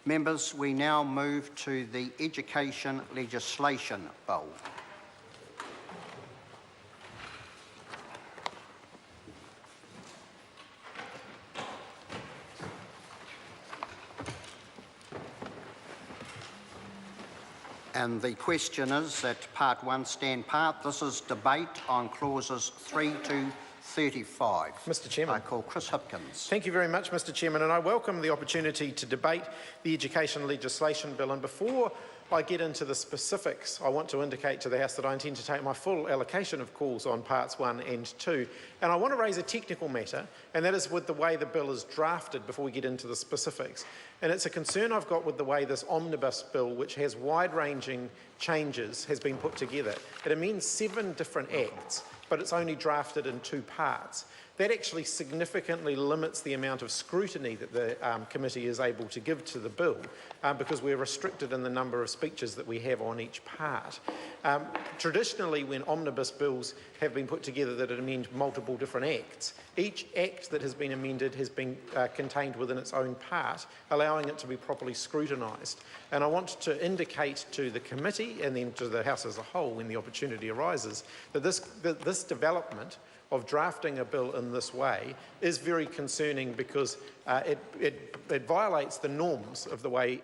Members, we now move to the Education Legislation Bill. And the question is that Part 1 stand part. This is debate on clauses 3 to 35. Mr Chairman. I call Chris Hipkins. Thank you very much, Mr Chairman, and I welcome the opportunity to debate the Education Legislation Bill. And before I get into the specifics, I want to indicate to the House that I intend to take my full allocation of calls on Parts 1 and 2. And I want to raise a technical matter, and that is with the way the bill is drafted before we get into the specifics. And it's a concern I've got with the way this omnibus bill, which has wide-ranging changes, has been put together. It amends 7 different acts, but it's only drafted in 2 parts. That actually significantly limits the amount of scrutiny that the committee is able to give to the bill because we're restricted in the number of speeches that we have on each part. Traditionally, when omnibus bills have been put together that amend multiple different acts, each act that has been amended has been contained within its own part, allowing it to be properly scrutinised. And I want to indicate to the committee and then to the House as a whole, when the opportunity arises, that this development of drafting a bill in this way is very concerning because it violates the norms of the way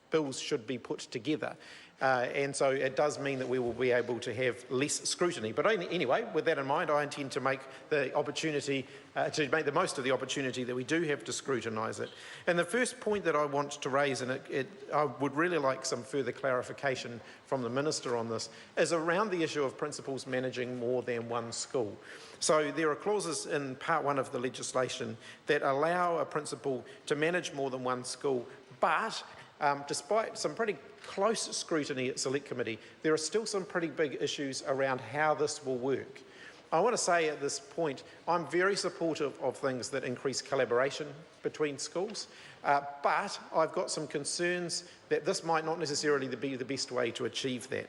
bills should be put together. And so it does mean that we will be able to have less scrutiny. But anyway, with that in mind, I intend to make the opportunity, to make the most of the opportunity that we do have to scrutinise it. And the first point that I want to raise, and I would really like some further clarification from the Minister on this, is around the issue of principals managing more than one school. So there are clauses in Part 1 of the legislation that allow a principal to manage more than one school, but despite some pretty close scrutiny at Select Committee, there are still some pretty big issues around how this will work. I want to say at this point, I'm very supportive of things that increase collaboration between schools, but I've got some concerns that this might not necessarily be the best way to achieve that.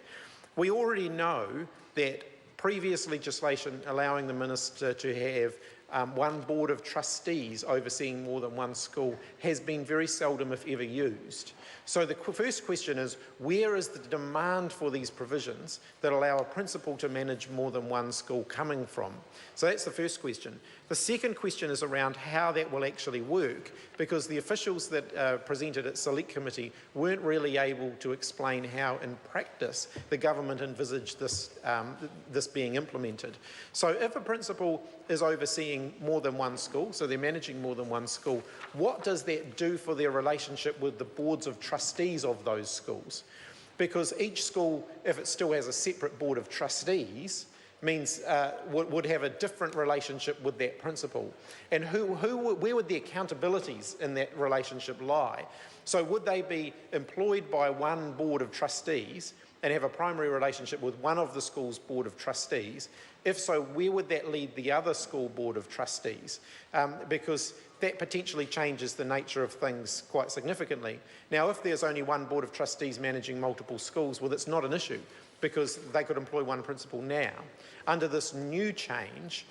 We already know that previous legislation allowing the Minister to have one board of trustees overseeing more than one school has been very seldom, if ever, used. So the first question is, where is the demand for these provisions that allow a principal to manage more than one school coming from? So that's the first question. The second question is around how that will actually work, because the officials that presented at Select Committee weren't really able to explain how, in practice, the government envisaged this being implemented. So if a principal is overseeing more than one school, so they're managing more than one school, what does that do for their relationship with the boards of trustees of those schools? Because each school, if it still has a separate board of trustees, means would have a different relationship with that principal. And where would the accountabilities in that relationship lie? So would they be employed by one board of trustees and have a primary relationship with one of the school's board of trustees? If so, where would that lead the other school board of trustees? Because that potentially changes the nature of things quite significantly. Now, if there's only one board of trustees managing multiple schools, well, it's not an issue because they could employ one principal now. Under this new change,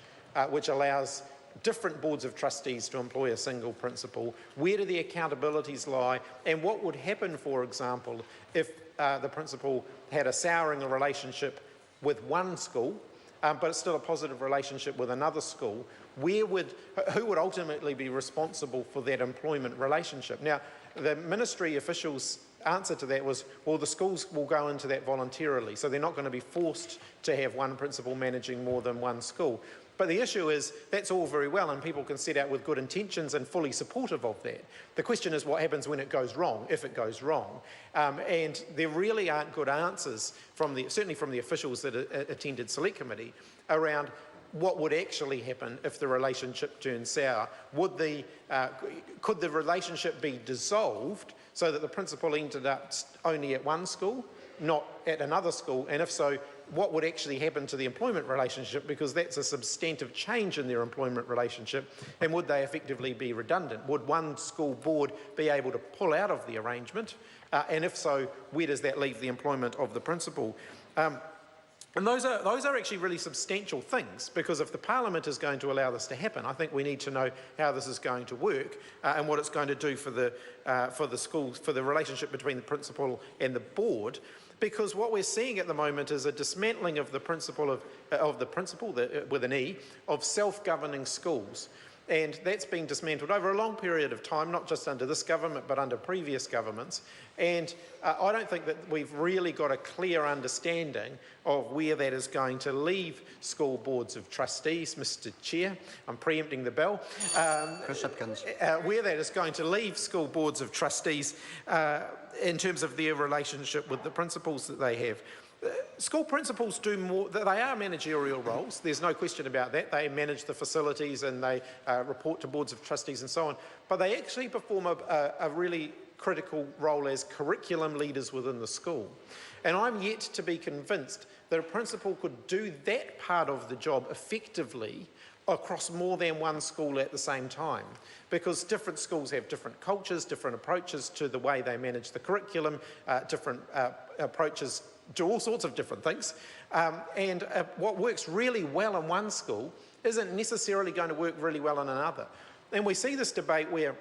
which allows different boards of trustees to employ a single principal, where do the accountabilities lie, and what would happen, for example, if the principal had a souring relationship with one school, but it's still a positive relationship with another school? Who would ultimately be responsible for that employment relationship? Now, the ministry officials' answer to that was, well, the schools will go into that voluntarily, so they're not going to be forced to have one principal managing more than one school. But the issue is, that's all very well, and people can set out with good intentions and fully supportive of that. The question is what happens when it goes wrong, if it goes wrong. And there really aren't good answers, certainly from the officials that attended Select Committee, around what would actually happen if the relationship turned sour. Could the relationship be dissolved so that the principal ended up only at one school, not at another school? And if so, what would actually happen to the employment relationship, because that's a substantive change in their employment relationship, and would they effectively be redundant? Would one school board be able to pull out of the arrangement? And if so, where does that leave the employment of the principal? And those are actually really substantial things, because if the Parliament is going to allow this to happen, I think we need to know how this is going to work and what it's going to do for the schools, for the relationship between the principal and the board. Because what we're seeing at the moment is a dismantling of the principle with an E, of self-governing schools. And that's been dismantled over a long period of time, not just under this government, but under previous governments. And I don't think that we've really got a clear understanding of where that is going to leave school boards of trustees. Mr. Chair, I'm preempting the bell. Chris Hipkins. Where that is going to leave school boards of trustees in terms of their relationship with the principals that they have. School principals do more, they are managerial roles, there's no question about that. They manage the facilities and they report to boards of trustees and so on, but they actually perform a really critical role as curriculum leaders within the school. And I'm yet to be convinced that a principal could do that part of the job effectively across more than one school at the same time, because different schools have different cultures, different approaches to the way they manage the curriculum, different approaches to all sorts of different things. And what works really well in one school isn't necessarily going to work really well in another. And we see this debate where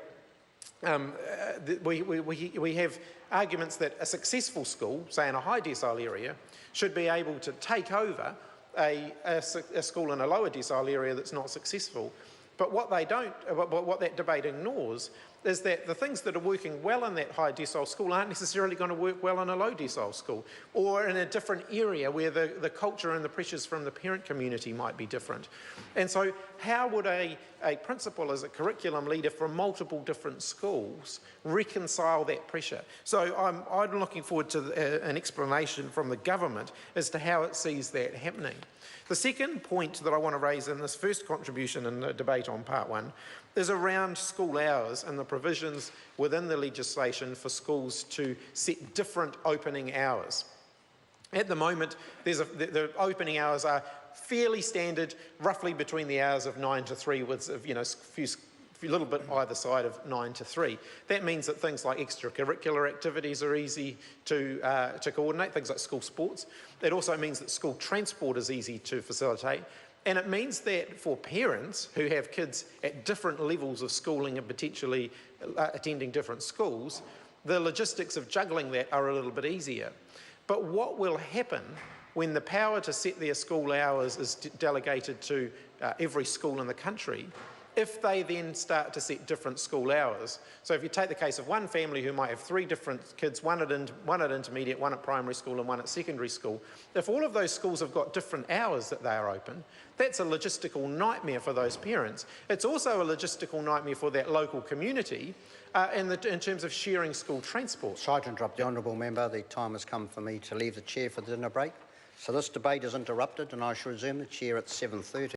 we have arguments that a successful school, say in a high decile area, should be able to take over a school in a lower decile area that's not successful. But what that debate ignores is that the things that are working well in that high decile school aren't necessarily going to work well in a low decile school, or in a different area where the culture and the pressures from the parent community might be different. And so how would a principal as a curriculum leader from multiple different schools reconcile that pressure? So I'm looking forward to an explanation from the government as to how it sees that happening. The second point that I want to raise in this first contribution in the debate on part one is around school hours and the provisions within the legislation for schools to set different opening hours. At the moment, the opening hours are fairly standard, roughly between the hours of 9 to 3, with a little bit either side of 9 to 3. That means that things like extracurricular activities are easy to coordinate, things like school sports. It also means that school transport is easy to facilitate. And it means that for parents who have kids at different levels of schooling and potentially attending different schools, the logistics of juggling that are a little bit easier. But what will happen when the power to set their school hours is delegated to every school in the country, if they then start to set different school hours? So if you take the case of one family who might have 3 different kids, one at intermediate, one at primary school and one at secondary school, if all of those schools have got different hours that they are open, that's a logistical nightmare for those parents. It's also a logistical nightmare for that local community in terms of sharing school transport. Sorry to interrupt the honourable member. The time has come for me to leave the chair for the dinner break. So this debate is interrupted and I shall resume the chair at 7:30.